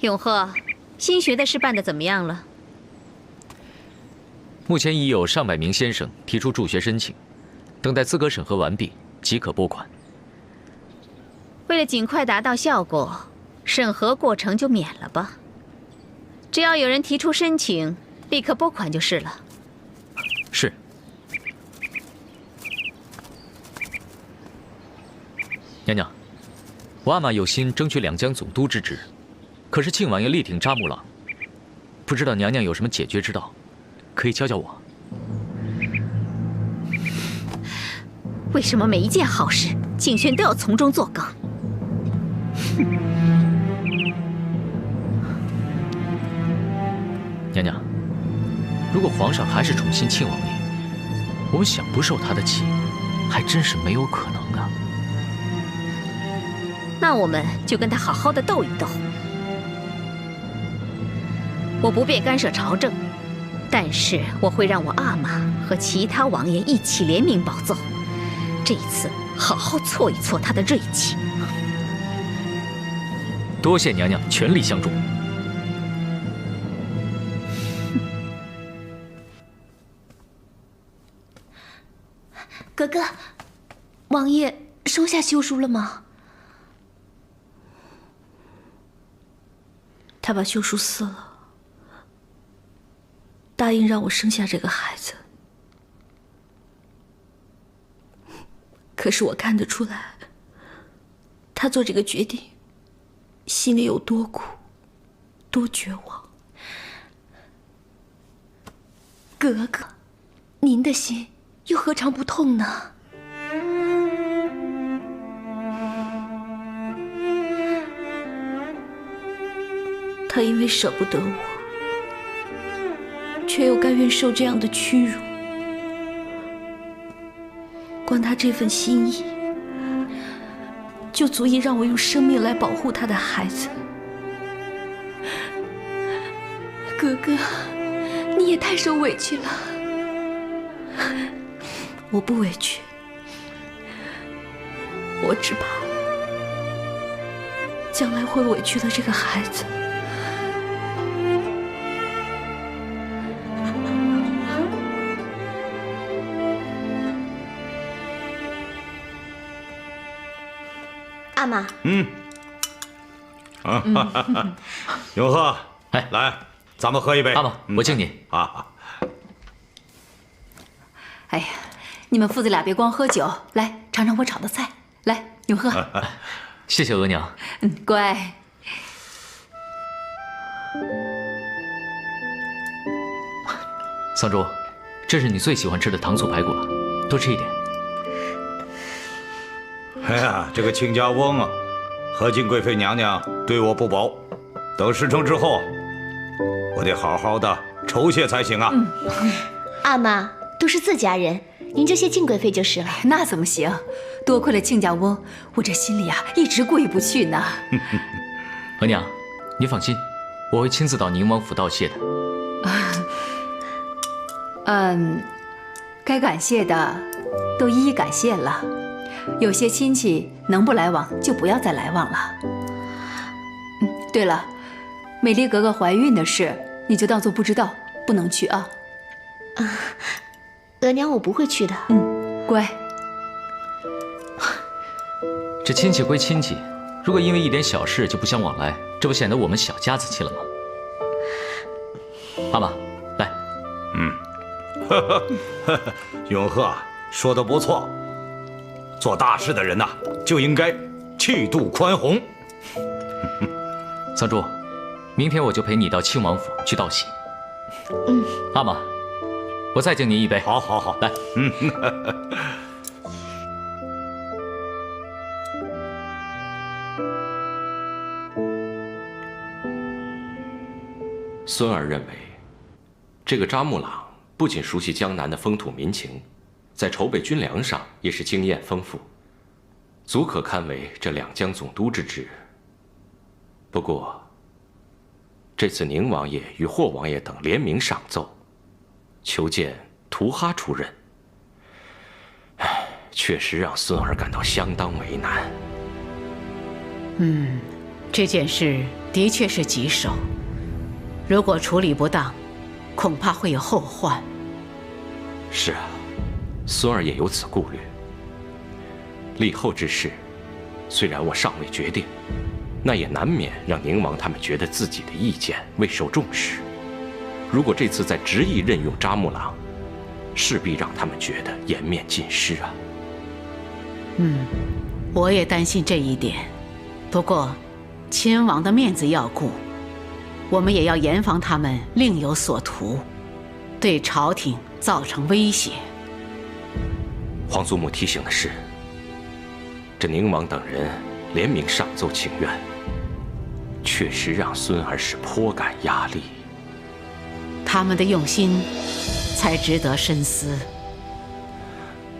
永贺，新学的事办得怎么样了？目前已有上百名先生提出助学申请，等待资格审核完毕即可拨款。为了尽快达到效果，审核过程就免了吧。只要有人提出申请，立刻拨款就是了。是。娘娘，我阿玛有心争取两江总督之职，可是庆王爷力挺扎木朗，不知道娘娘有什么解决之道，可以教教我。为什么每一件好事，景轩都要从中作梗？娘娘，如果皇上还是宠信庆王爷，我们想不受他的气，还真是没有可能啊。那我们就跟他好好的斗一斗。我不便干涉朝政，但是我会让我阿玛和其他王爷一起联名保奏，这一次好好挫一挫他的锐气。多谢娘娘全力相助。哥哥，王爷收下休书了吗？他把休书撕了，答应让我生下这个孩子。可是我看得出来，他做这个决定，心里有多苦，多绝望。哥哥，您的心又何尝不痛呢？他因为舍不得我，却又甘愿受这样的屈辱，光他这份心意，就足以让我用生命来保护他的孩子。哥哥，你也太受委屈了。我不委屈，我只怕将来会委屈了这个孩子。阿玛，永贺，哎，来，咱们喝一杯。阿玛，我敬你。啊，哎呀，你们父子俩别光喝酒，来尝尝我炒的菜。来，永贺，谢谢额娘。乖。桑珠，这是你最喜欢吃的糖醋排骨了，多吃一点。哎呀，这个亲家翁啊，和敬贵妃娘娘对我不薄，等事成之后，我得好好的酬谢才行啊。阿玛都是自家人，您就谢敬贵妃就是了。那怎么行？多亏了亲家翁，我这心里啊一直过意不去呢。额娘，你放心，我会亲自到宁王府道谢的。该感谢的都一一感谢了。有些亲戚能不来往就不要再来往了。对了，美丽格格怀孕的事你就当做不知道，不能去啊。额娘我不会去的。乖。这亲戚归亲戚，如果因为一点小事就不相往来，这不显得我们小家子气了吗？阿玛，来。永贺说的不错，做大事的人呐，就应该气度宽宏。桑珠，明天我就陪你到亲王府去道喜。阿玛，我再敬您一杯。好，好，好，来。孙儿认为，这个扎木朗不仅熟悉江南的风土民情，在筹备军粮上也是经验丰富，足可堪为这两江总督之职。不过，这次宁王爷与霍王爷等联名上奏，求见图哈出任，确实让孙儿感到相当为难。这件事的确是棘手，如果处理不当，恐怕会有后患。是啊，孙儿也有此顾虑。立后之事，虽然我尚未决定，那也难免让宁王他们觉得自己的意见未受重视。如果这次再执意任用扎木朗，势必让他们觉得颜面尽失啊。我也担心这一点。不过，亲王的面子要顾，我们也要严防他们另有所图，对朝廷造成威胁。皇祖母提醒的是，这宁王等人联名上奏请愿，确实让孙儿是颇感压力。他们的用心才值得深思。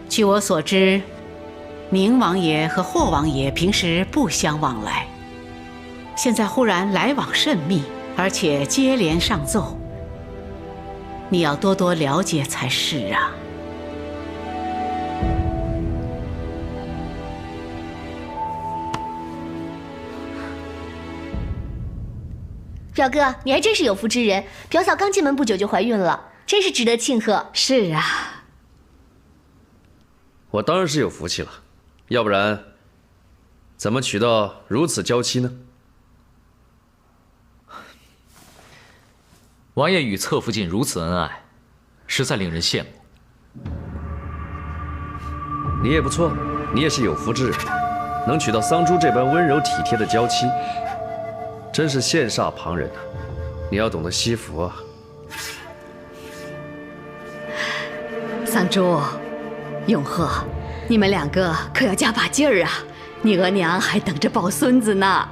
据我所知，宁王爷和霍王爷平时不相往来，现在忽然来往甚密，而且接连上奏，你要多多了解才是啊。表哥，你还真是有福之人，表嫂刚进门不久就怀孕了，真是值得庆贺。是啊，我当然是有福气了，要不然怎么娶到如此娇妻呢？王爷与侧福晋如此恩爱，实在令人羡慕。你也不错，你也是有福之人，能娶到桑珠这般温柔体贴的娇妻，真是羡煞旁人啊！你要懂得惜福啊！桑珠、永鹤，你们两个可要加把劲儿啊！你额娘还等着抱孙子呢。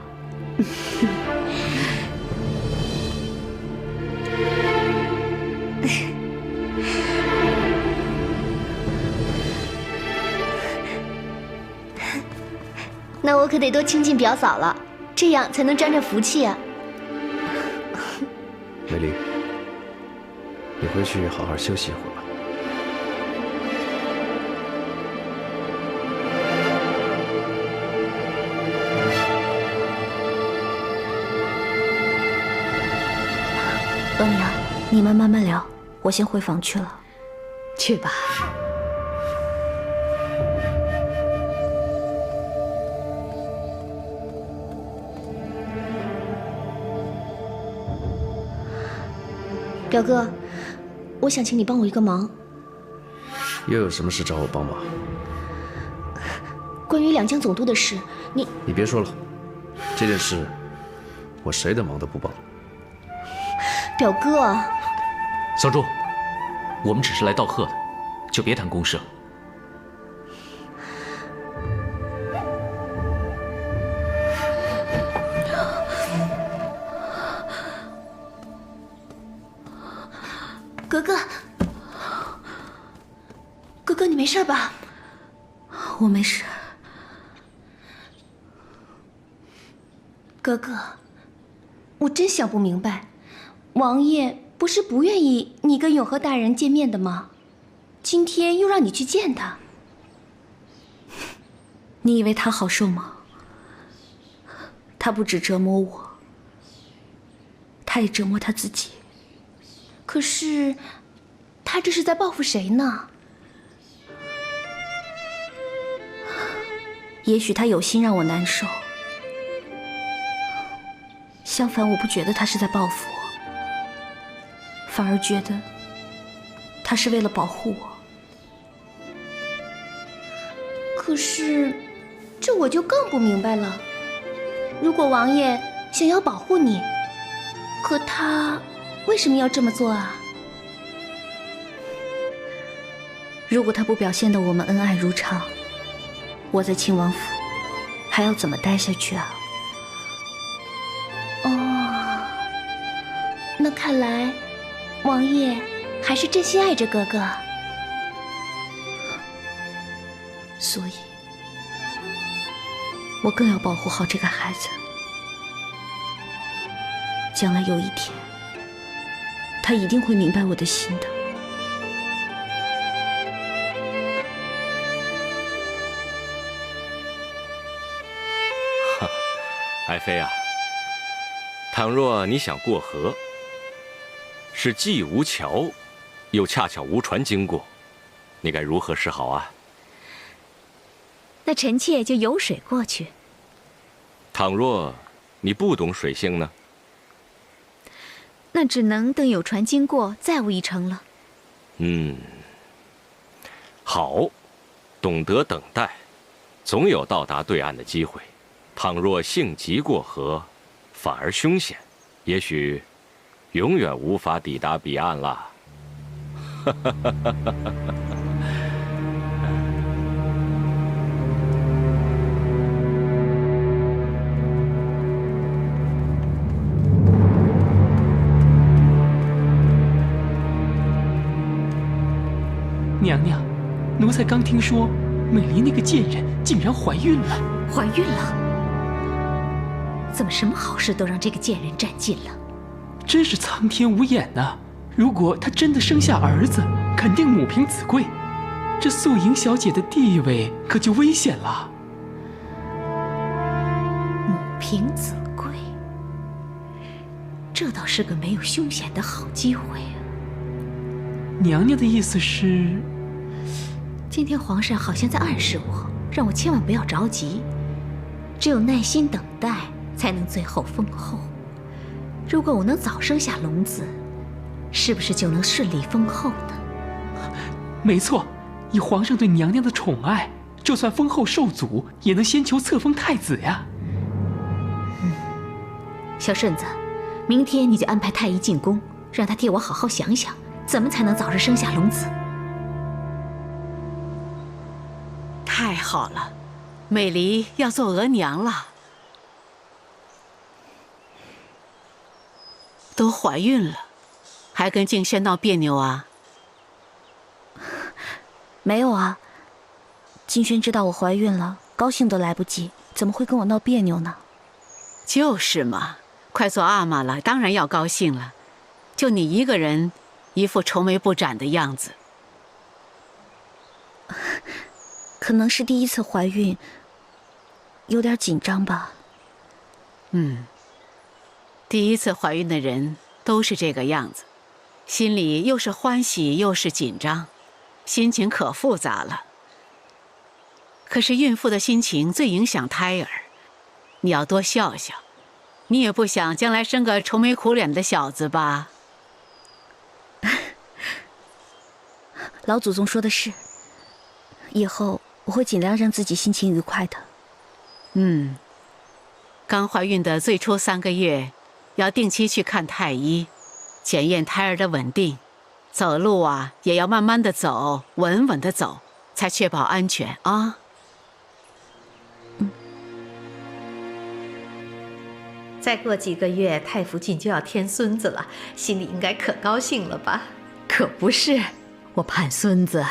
那我可得多亲近表嫂了，这样才能沾着福气啊。美丽，你回去好好休息一会儿吧。额娘，你们慢慢聊，我先回房去了。去吧。表哥，我想请你帮我一个忙。又有什么事找我帮忙？关于两江总督的事，你别说了，这件事我谁的忙都不帮。表哥，桑珠，我们只是来道贺的，就别谈公事了。格格，格格，你没事吧？我没事。格格，我真想不明白，王爷不是不愿意你跟永和大人见面的吗？今天又让你去见他，你以为他好受吗？他不止折磨我，他也折磨他自己。可是他这是在报复谁呢？也许他有心让我难受，相反，我不觉得他是在报复我，反而觉得他是为了保护我。可是，这我就更不明白了。如果王爷想要保护你，可他为什么要这么做啊？如果他不表现得我们恩爱如常，我在亲王府还要怎么待下去啊？哦，那看来王爷还是真心爱着格格，所以我更要保护好这个孩子。将来有一天，他一定会明白我的心的。爱妃啊，倘若你想过河，是既无桥，又恰巧无船经过，你该如何是好啊？那臣妾就游水过去。倘若你不懂水性呢？那只能等有船经过，再无一程了。好，懂得等待，总有到达对岸的机会。倘若性急过河，反而凶险，也许永远无法抵达彼岸了。娘娘，奴才刚听说，美离那个贱人竟然怀孕了。怀孕了？怎么什么好事都让这个贱人占尽了？真是苍天无眼呐！如果她真的生下儿子，肯定母凭子贵，这素莹小姐的地位可就危险了。母凭子贵，这倒是个没有凶险的好机会啊！娘娘的意思是？今天皇上好像在暗示我，让我千万不要着急，只有耐心等待，才能最后丰厚。如果我能早生下龙子，是不是就能顺利丰厚呢？没错，以皇上对娘娘的宠爱，就算封后受阻，也能先求册封太子呀。小顺子，明天你就安排太医进宫，让他替我好好想想，怎么才能早日生下龙子。太好了，美离要做额娘了。都怀孕了，还跟静轩闹别扭啊？没有啊，静轩知道我怀孕了，高兴都来不及，怎么会跟我闹别扭呢？就是嘛，快做阿玛了，当然要高兴了。就你一个人，一副愁眉不展的样子。可能是第一次怀孕，有点紧张吧。第一次怀孕的人都是这个样子，心里又是欢喜又是紧张，心情可复杂了。可是孕妇的心情最影响胎儿，你要多笑笑。你也不想将来生个愁眉苦脸的小子吧？老祖宗说的是，以后我会尽量让自己心情愉快的。刚怀孕的最初3个月，要定期去看太医，检验胎儿的稳定。走路啊，也要慢慢的走，稳稳的走，才确保安全啊。再过几个月，太福晋就要添孙子了，心里应该可高兴了吧？可不是，我盼孙子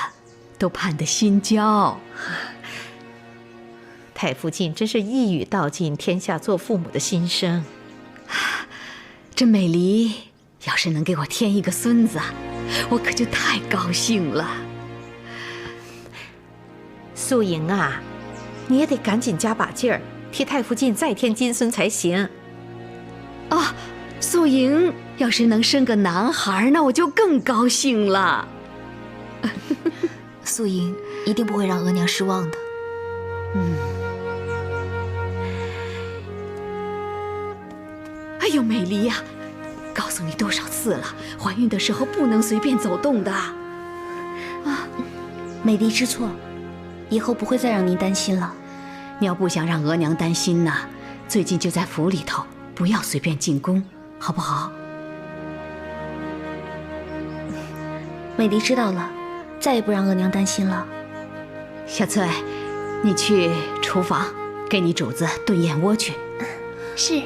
都盼得心焦。太福晋真是一语道尽天下做父母的心声。这美离要是能给我添一个孙子，我可就太高兴了。素莹啊，你也得赶紧加把劲儿，替太福晋再添金孙才行。啊，素莹要是能生个男孩，那我就更高兴了。素莹一定不会让额娘失望的。哎呦，美离呀，告诉你多少次了，怀孕的时候不能随便走动的。美离知错，以后不会再让您担心了。你要不想让额娘担心呢，最近就在府里头，不要随便进宫，好不好？美离知道了，再也不让额娘担心了。小翠，你去厨房给你主子炖燕窝去。是。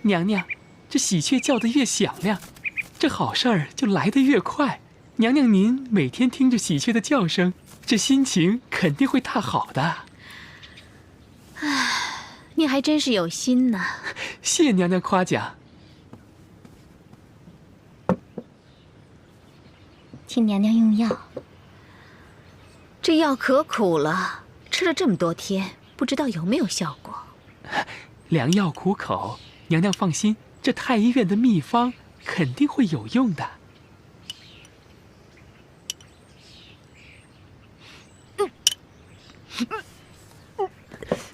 娘娘，这喜鹊叫得越响亮，这好事儿就来得越快。娘娘您每天听着喜鹊的叫声，这心情肯定会大好的。你还真是有心呢。谢娘娘夸奖。请娘娘用药。这药可苦了，吃了这么多天，不知道有没有效果。良药苦口，娘娘放心，这太医院的秘方肯定会有用的。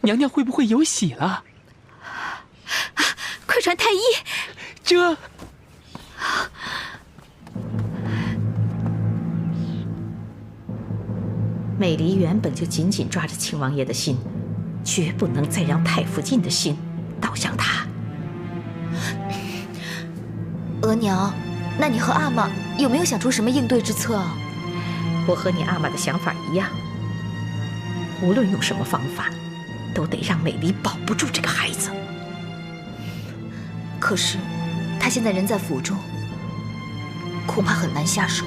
娘娘会不会有喜了？快传太医！这。美离原本就紧紧抓着庆王爷的心，绝不能再让太傅进的心倒向他。额娘，那你和阿玛有没有想出什么应对之策啊？我和你阿玛的想法一样，无论用什么方法，都得让美离保不住这个孩子。可是，他现在人在府中，恐怕很难下手。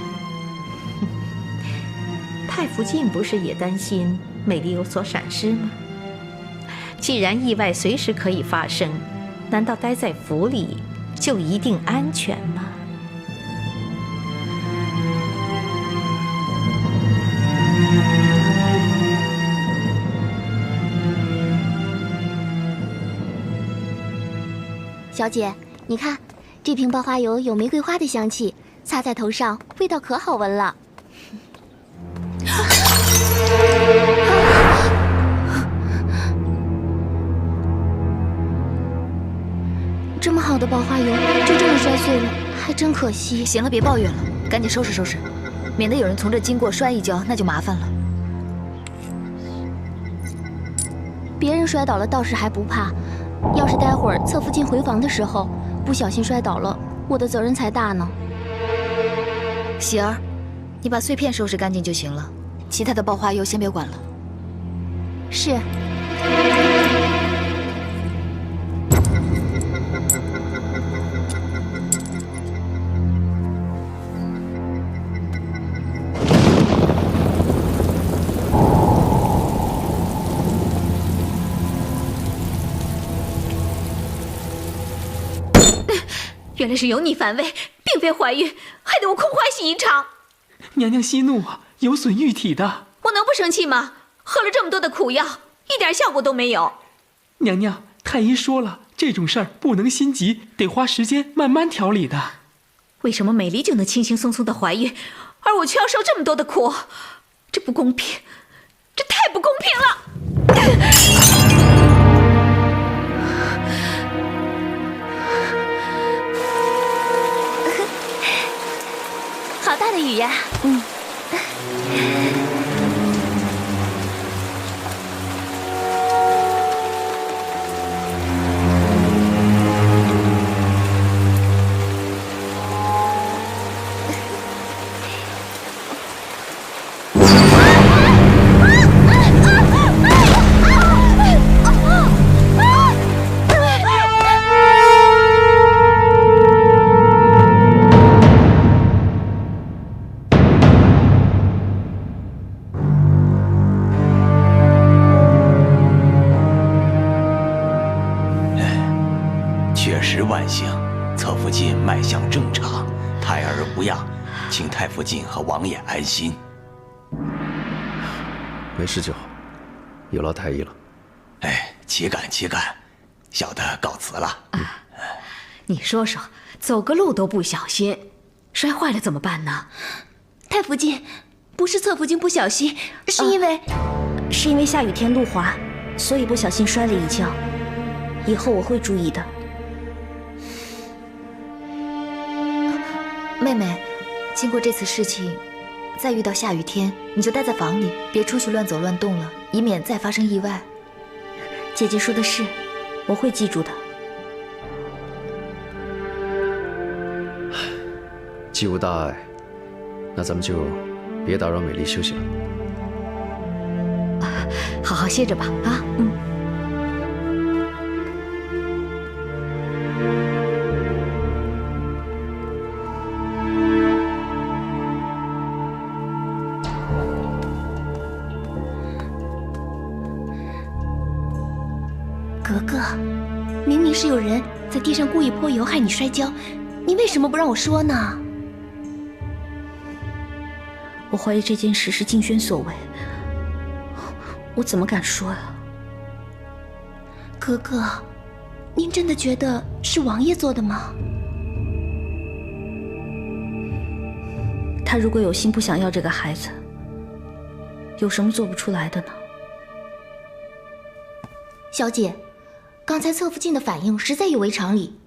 太傅进不是也担心美离有所闪失吗？既然意外随时可以发生，难道待在府里就一定安全吗？小姐，你看，这瓶爆花油有玫瑰花的香气，擦在头上味道可好闻了。这么好的爆花油就这么摔碎了，还真可惜。行了，别抱怨了，赶紧收拾收拾，免得有人从这经过摔一跤，那就麻烦了。别人摔倒了倒是还不怕，要是待会儿侧福晋回房的时候不小心摔倒了，我的责任才大呢。喜儿，你把碎片收拾干净就行了，其他的爆花油先别管了。是。原来是有你反胃，并非怀孕，害得我空欢喜一场。娘娘息怒啊，有损玉体的。我能不生气吗？喝了这么多的苦药，一点效果都没有。娘娘，太医说了，这种事儿不能心急，得花时间慢慢调理的。为什么美离就能轻轻松松的怀孕，而我却要受这么多的苦？这不公平，这太不公平了！好大的雨呀！万幸，侧福晋脉象正常，胎儿无恙，请太福晋和王爷安心。没事就好，有劳太医了。哎，岂敢岂敢，小的告辞了。你说说，走个路都不小心，摔坏了怎么办呢？太福晋，不是侧福晋不小心，是因为下雨天路滑，所以不小心摔了一跤。以后我会注意的。妹妹，经过这次事情，再遇到下雨天，你就待在房里，别出去乱走乱动了，以免再发生意外。姐姐说的是，我会记住的。既无大碍，那咱们就别打扰美丽休息了。好好歇着吧，啊，格格，明明是有人在地上故意泼油害你摔跤，你为什么不让我说呢？我怀疑这件事是静轩所为，我怎么敢说呀？哥哥，您真的觉得是王爷做的吗？他如果有心不想要这个孩子，有什么做不出来的呢？小姐，刚才侧福晋的反应实在有违常理。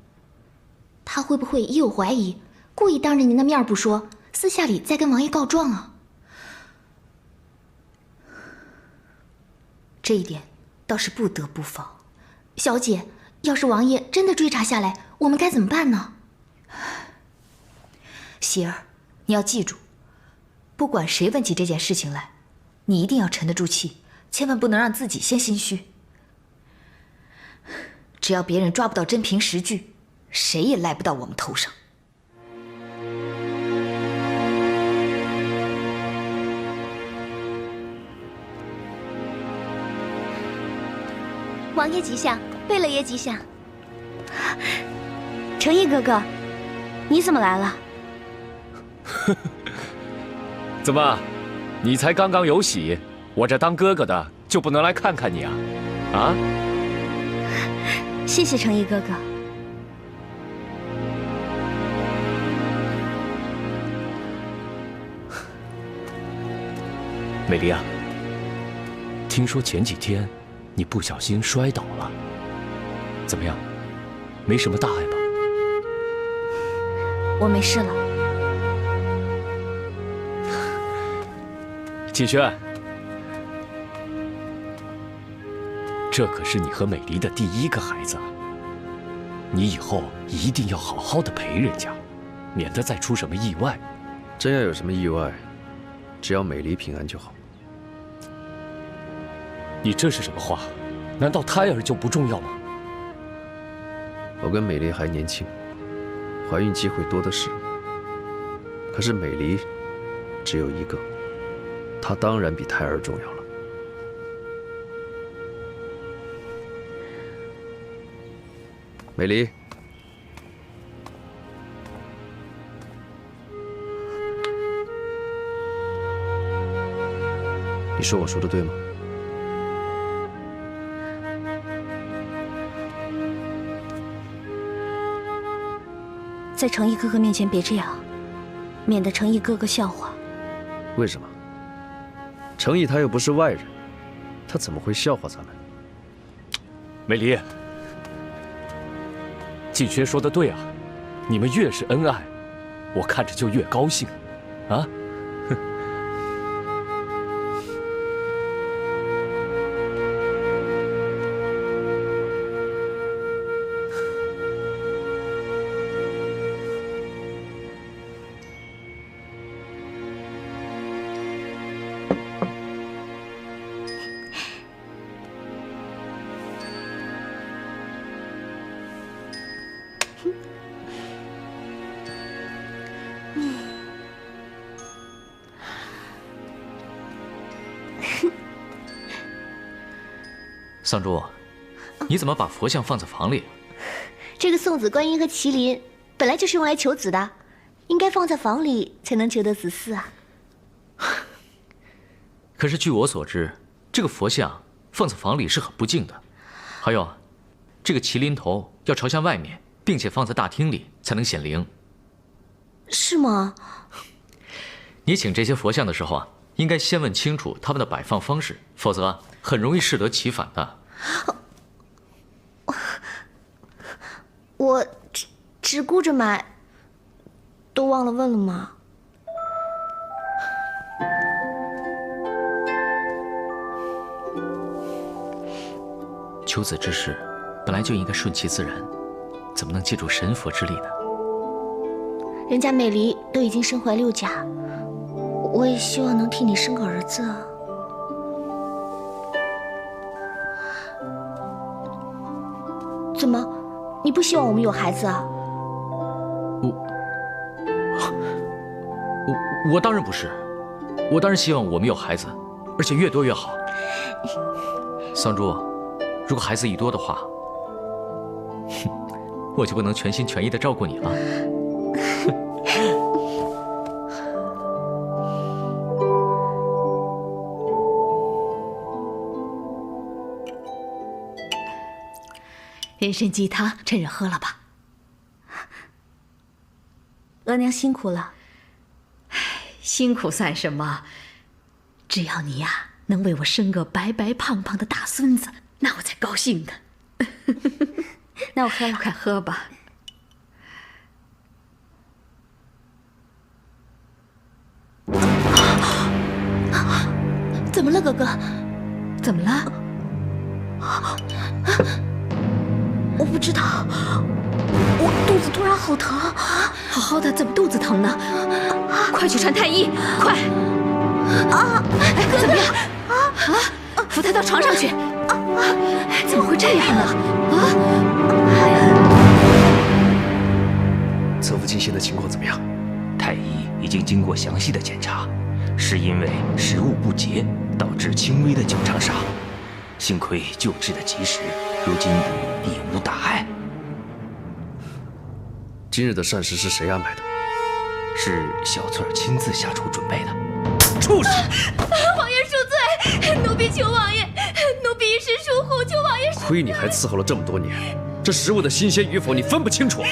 他会不会也有怀疑，故意当着您的面不说，私下里再跟王爷告状啊？这一点倒是不得不防。小姐，要是王爷真的追查下来，我们该怎么办呢？喜儿，你要记住，不管谁问起这件事情来，你一定要沉得住气，千万不能让自己先心虚。只要别人抓不到真凭实据，谁也赖不到我们头上。王爷吉祥，贝勒爷吉祥。成毅哥哥，你怎么来了？怎么，你才刚刚有喜，我这当哥哥的就不能来看看你啊？啊？谢谢成毅哥哥。美丽啊，听说前几天你不小心摔倒了，怎么样？没什么大碍吧？我没事了。季轩，这可是你和美离的第一个孩子，你以后一定要好好的陪人家，免得再出什么意外。真要有什么意外，只要美离平安就好。你这是什么话？难道胎儿就不重要吗？我跟美离还年轻，怀孕机会多的是。可是美离只有一个，她当然比胎儿重要了。美离，你说我说的对吗？在成毅哥哥面前别这样，免得成毅哥哥笑话。为什么？成毅他又不是外人，他怎么会笑话咱们？美离，季轩说的对啊，你们越是恩爱，我看着就越高兴，啊？桑珠，你怎么把佛像放在房里？这个送子观音和麒麟本来就是用来求子的，应该放在房里才能求得子嗣啊。可是据我所知，这个佛像放在房里是很不敬的。还有，这个麒麟头要朝向外面，并且放在大厅里才能显灵。是吗？你请这些佛像的时候啊，应该先问清楚他们的摆放方式，否则很容易适得其反的。我只顾着买，都忘了问了吗？求子之事本来就应该顺其自然，怎么能借助神佛之力呢？人家美离都已经身怀6甲，我也希望能替你生个儿子。怎么，你不希望我们有孩子啊？我当然不是，我当然希望我们有孩子，而且越多越好。桑珠，如果孩子一多的话，我就不能全心全意地照顾你了。人参鸡汤，趁热喝了吧。额娘辛苦了。辛苦算什么？只要你呀能为我生个白白胖胖的大孙子，那我才高兴呢。那我喝了，快喝吧。怎么了，哥哥？怎么了？我不知道，我肚子突然好疼。好好的，怎么肚子疼呢？快去传太医，快！啊，怎么样？扶他到床上去。怎么会这样呢？侧福晋现在情况怎么样？太医已经经过详细的检查，是因为食物不洁导致轻微的脚长沙，幸亏救治的及时，如今已无大碍。今日的膳食是谁安排的？是小翠儿亲自下厨准备的。畜生！王爷恕罪，奴婢求王爷，奴婢一时疏忽，求王爷。亏你还伺候了这么多年，这食物的新鲜与否你分不清楚，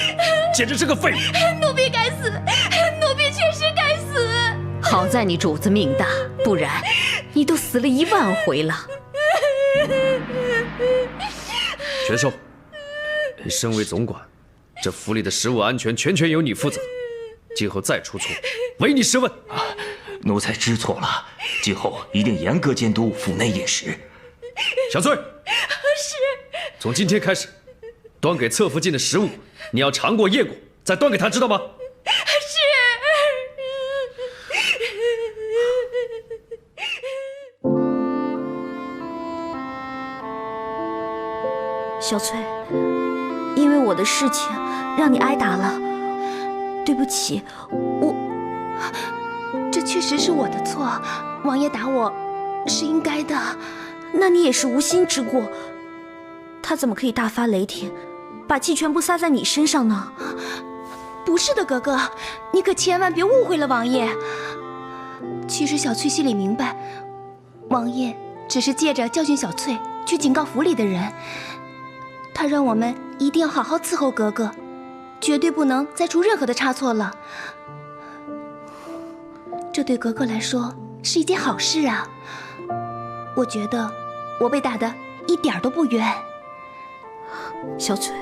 简直是个废物！奴婢该死，奴婢确实该死。好在你主子命大，不然你都死了10000回了。全寿，你身为总管，这府里的食物安全全由你负责，今后再出错，唯你是问。奴才知错了，今后一定严格监督府内饮食。小翠，是。从今天开始，端给侧福晋的食物，你要尝过、验过，再端给他，知道吗？是。小翠，因为我的事情让你挨打了，对不起，这确实是我的错，王爷打我是应该的。那你也是无心之过，他怎么可以大发雷霆，把气全部撒在你身上呢？不是的，哥哥，你可千万别误会了王爷。其实小翠心里明白，王爷只是借着教训小翠去警告府里的人，他让我们一定要好好伺候格格，绝对不能再出任何的差错了。这对格格来说是一件好事啊！我觉得我被打得一点都不冤。小翠，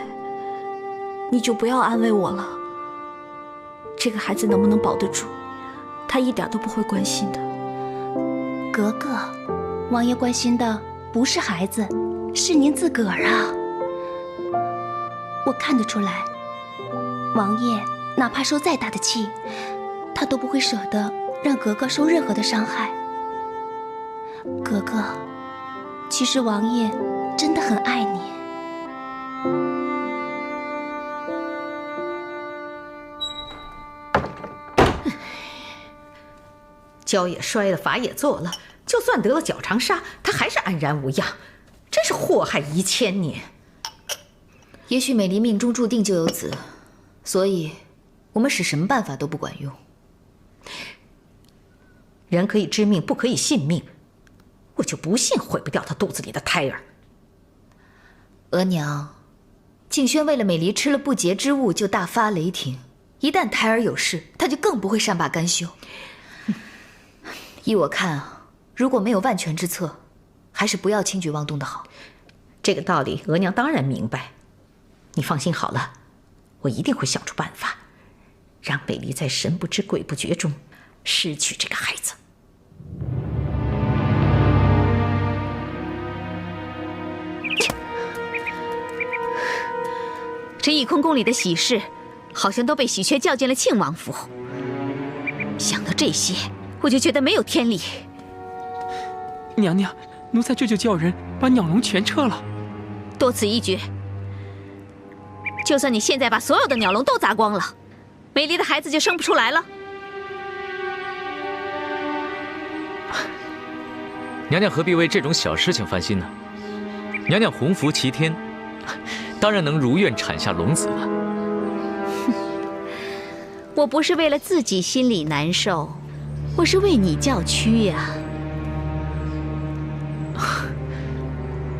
你就不要安慰我了。这个孩子能不能保得住，他一点都不会关心的。格格，王爷关心的不是孩子，是您自个儿啊。我看得出来，王爷哪怕受再大的气，他都不会舍得让格格受任何的伤害。格格，其实王爷真的很爱你。跤也摔了，法也做了，就算得了脚长沙，他还是安然无恙，真是祸害1000年。也许美离命中注定就有子，所以我们使什么办法都不管用。人可以知命，不可以信命，我就不信毁不掉他肚子里的胎儿。额娘，静轩为了美离吃了不洁之物就大发雷霆，一旦胎儿有事，他就更不会善罢甘休。依我看啊，如果没有万全之策，还是不要轻举妄动的好。这个道理，额娘当然明白。你放心好了，我一定会想出办法，让美离在神不知鬼不觉中失去这个孩子。这翊坤宫里的喜事，好像都被喜鹊叫进了庆王府。想到这些，我就觉得没有天理。娘娘，奴才这就叫人把鸟笼全撤了。多此一举。就算你现在把所有的鸟笼都砸光了，美离的孩子就生不出来了。娘娘何必为这种小事情烦心呢？娘娘洪福齐天，当然能如愿产下龙子了。我不是为了自己心里难受，我是为你叫屈呀。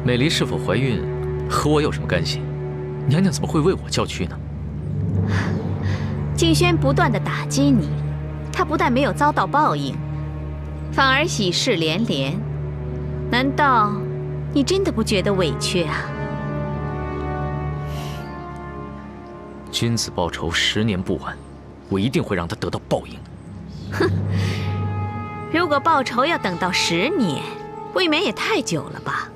美离是否怀孕，和我有什么干系？娘娘怎么会为我叫屈呢？静轩不断的打击你，他不但没有遭到报应，反而喜事连连。难道你真的不觉得委屈啊？君子报仇，10年不晚。我一定会让他得到报应。哼，如果报仇要等到10年，未免也太久了吧？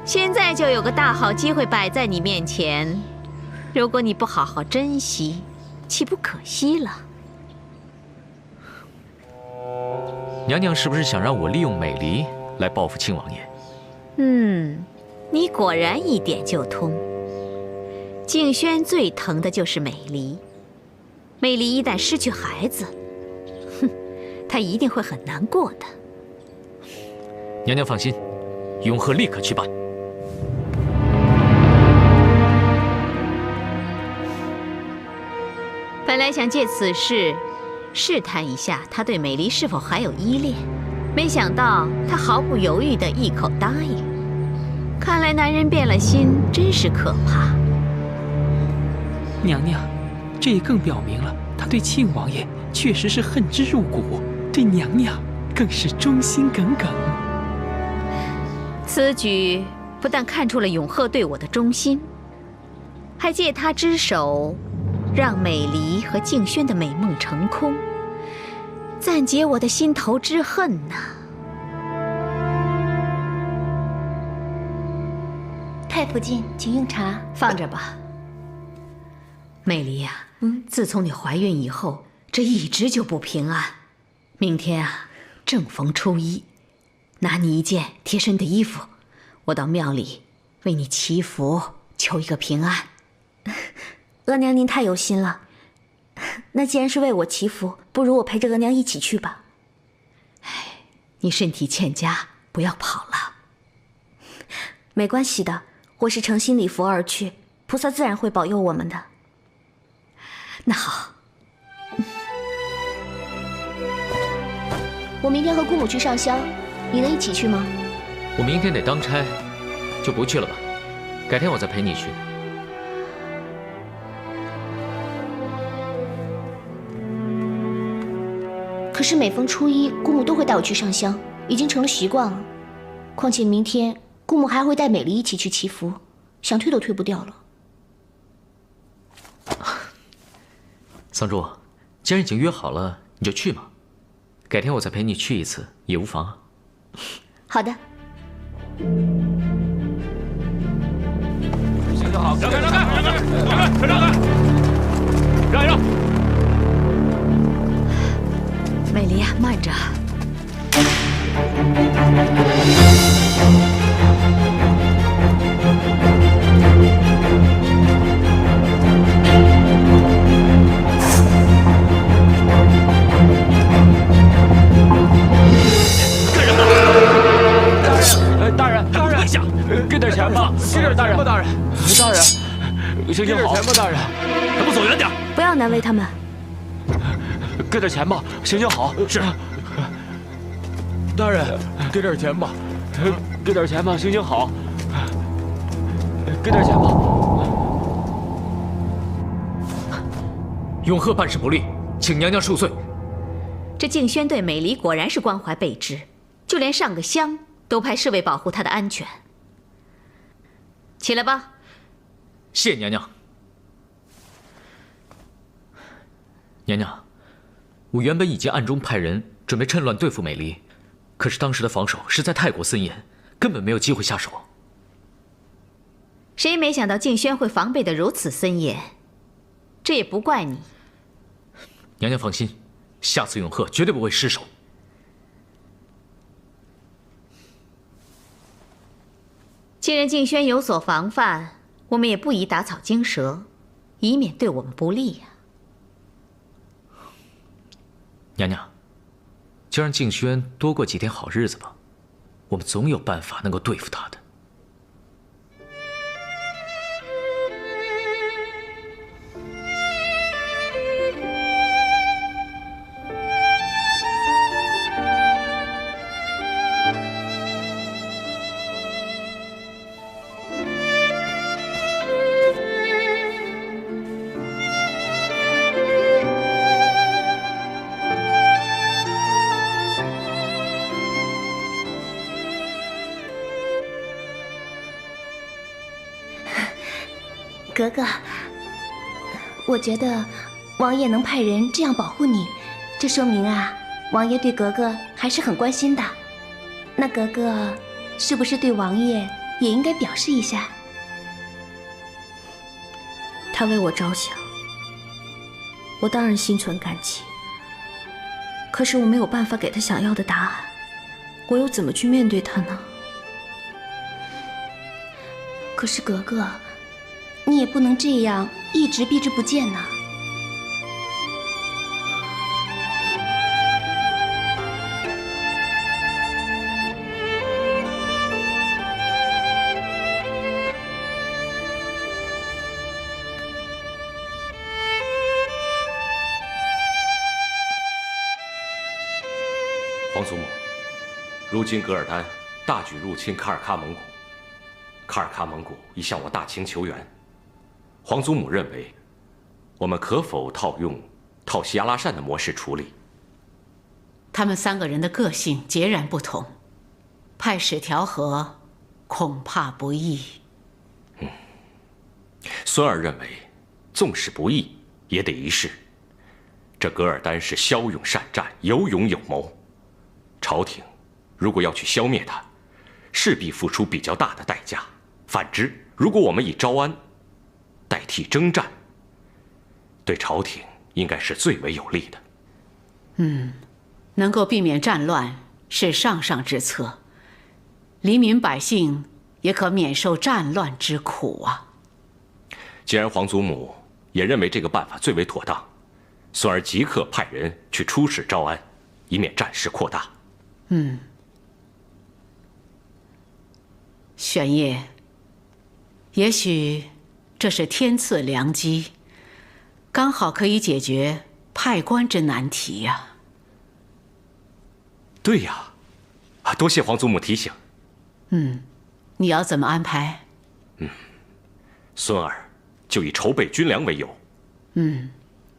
现在就有个大好机会摆在你面前，如果你不好好珍惜，岂不可惜了？娘娘是不是想让我利用美离来报复庆王爷？你果然一点就通。静轩最疼的就是美离，美离一旦失去孩子，她一定会很难过的。娘娘放心，永鹤立刻去办。本来想借此事试探一下他对美离是否还有依恋，没想到他毫不犹豫地一口答应。看来男人变了心，真是可怕。娘娘，这也更表明了他对庆王爷确实是恨之入骨，对娘娘更是忠心耿耿。此举不但看出了永鹤对我的忠心，还借他之手，让美离和静轩的美梦成空，暂解我的心头之恨呐。太仆进，请用茶。放着吧。美离呀，自从你怀孕以后，这一直就不平安。明天啊，正逢初一，拿你一件贴身的衣服，我到庙里为你祈福，求一个平安。额娘您太有心了，那既然是为我祈福，不如我陪着额娘一起去吧。你身体欠佳，不要跑了。没关系的，我是诚心礼佛而去，菩萨自然会保佑我们的。那好，我明天和姑母去上香，你能一起去吗？我明天得当差，就不去了吧。改天我再陪你去。可是每逢初一，姑母都会带我去上香，已经成了习惯了。况且明天姑母还会带美离一起去祈福，想推都推不掉了。桑珠，既然已经约好了，你就去嘛。改天我再陪你去一次也无妨啊。好的。行就好，让开，让开，让开，让开，让开，让一让。美离呀，慢着。大人，跪下，给点钱吧，给点大人，大人，行行好，给点钱吧，大人，还不走远点？不要难为他们。给点钱吧，行行好，是。大人，给点钱吧，给点钱吧，行行好，给点钱吧。永鹤办事不力，请娘娘恕罪。这静轩对美离果然是关怀备至，就连上个香都派侍卫保护她的安全。起来吧。谢娘娘。娘娘，我原本已经暗中派人准备趁乱对付美离，可是当时的防守实在太过森严，根本没有机会下手。谁没想到静轩会防备得如此森严？这也不怪你。娘娘放心，下次永鹤绝对不会失手。既然静轩有所防范，我们也不宜打草惊蛇，以免对我们不利呀。娘娘，就让静轩多过几天好日子吧，我们总有办法能够对付他的。格格，我觉得王爷能派人这样保护你，这说明啊，王爷对格格还是很关心的。那格格是不是对王爷也应该表示一下？他为我着想，我当然心存感激。可是我没有办法给他想要的答案，我又怎么去面对他呢？可是格格，你也不能这样一直避之不见呢。皇祖母，如今噶尔丹大举入侵卡尔喀蒙古，卡尔喀蒙古已向我大清求援。皇祖母认为，我们可否套用套西阿拉善的模式处理？他们3个人的个性截然不同，派使调和，恐怕不易。孙儿认为，纵使不易，也得一试。这噶尔丹是骁勇善战，有勇有谋。朝廷如果要去消灭他，势必付出比较大的代价。反之，如果我们以招安代替征战，对朝廷应该是最为有利的。能够避免战乱是上上之策，黎民百姓也可免受战乱之苦啊。既然皇祖母也认为这个办法最为妥当，孙儿即刻派人去出使招安，以免战事扩大。玄烨，也许这是天赐良机，刚好可以解决派官之难题呀。对呀，多谢皇祖母提醒。你要怎么安排？孙儿就以筹备军粮为由，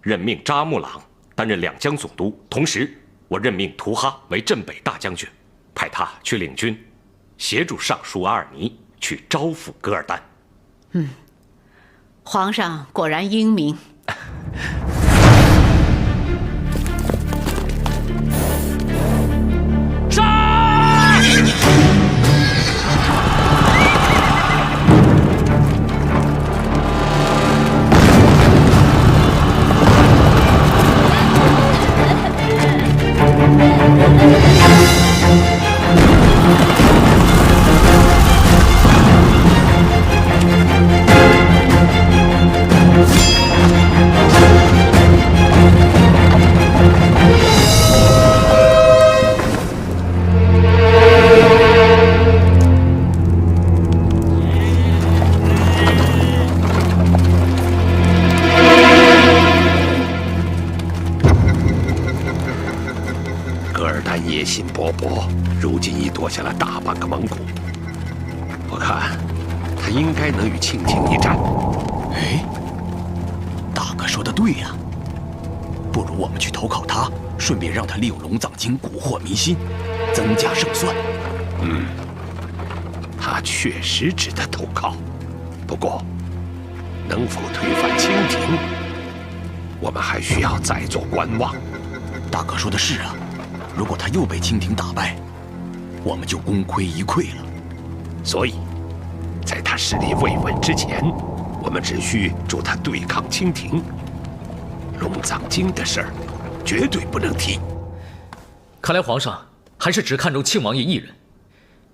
任命扎木朗担任两江总督，同时我任命图哈为镇北大将军，派他去领军，协助尚书阿尔尼去招抚噶尔丹。皇上果然英明。野心勃勃，如今已夺下了大半个蒙古。我看他应该能与庆廷一战。哎，大哥说的对呀，不如我们去投靠他，顺便让他利用龙藏经蛊惑民心，增加胜算。他确实值得投靠，不过能否推翻清廷，我们还需要再做观望。大哥说的是啊，如果他又被清廷打败，我们就功亏一篑了。所以，在他实力未稳之前，我们只需助他对抗清廷。龙藏经的事儿，绝对不能提。看来皇上还是只看重庆王爷一人。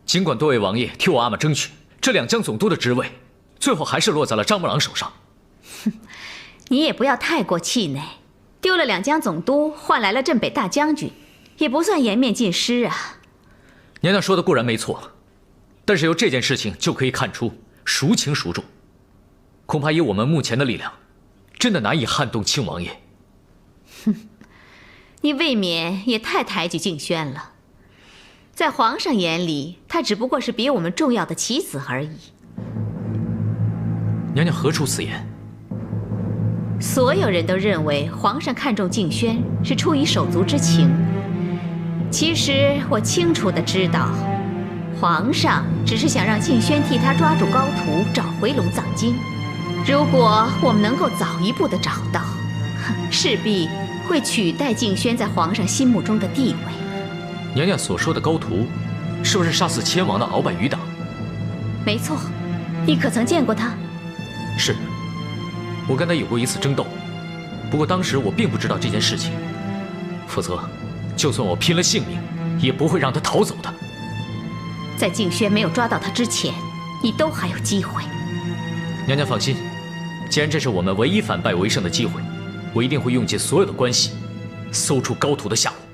尽管多位王爷替我阿玛争取，这两江总督的职位，最后还是落在了张木朗手上。你也不要太过气馁，丢了两江总督，换来了镇北大将军，也不算颜面尽失啊。娘娘说的固然没错，但是由这件事情就可以看出孰轻孰重。恐怕以我们目前的力量，真的难以撼动庆王爷。你未免也太抬举敬轩了。在皇上眼里，她只不过是比我们重要的棋子而已。娘娘何出此言？所有人都认为皇上看重敬轩是出于手足之情。其实我清楚地知道，皇上只是想让敬轩替他抓住高徒，找回龙藏经。如果我们能够早一步的找到，势必会取代敬轩在皇上心目中的地位。娘娘所说的高徒，是不是杀死千王的鳌拜余党？没错，你可曾见过他？是，我跟他有过一次争斗，不过当时我并不知道这件事情，否则，就算我拼了性命，也不会让他逃走的。在敬轩没有抓到他之前，你都还有机会。娘娘放心，既然这是我们唯一反败为胜的机会，我一定会用尽所有的关系，搜出高徒的下落。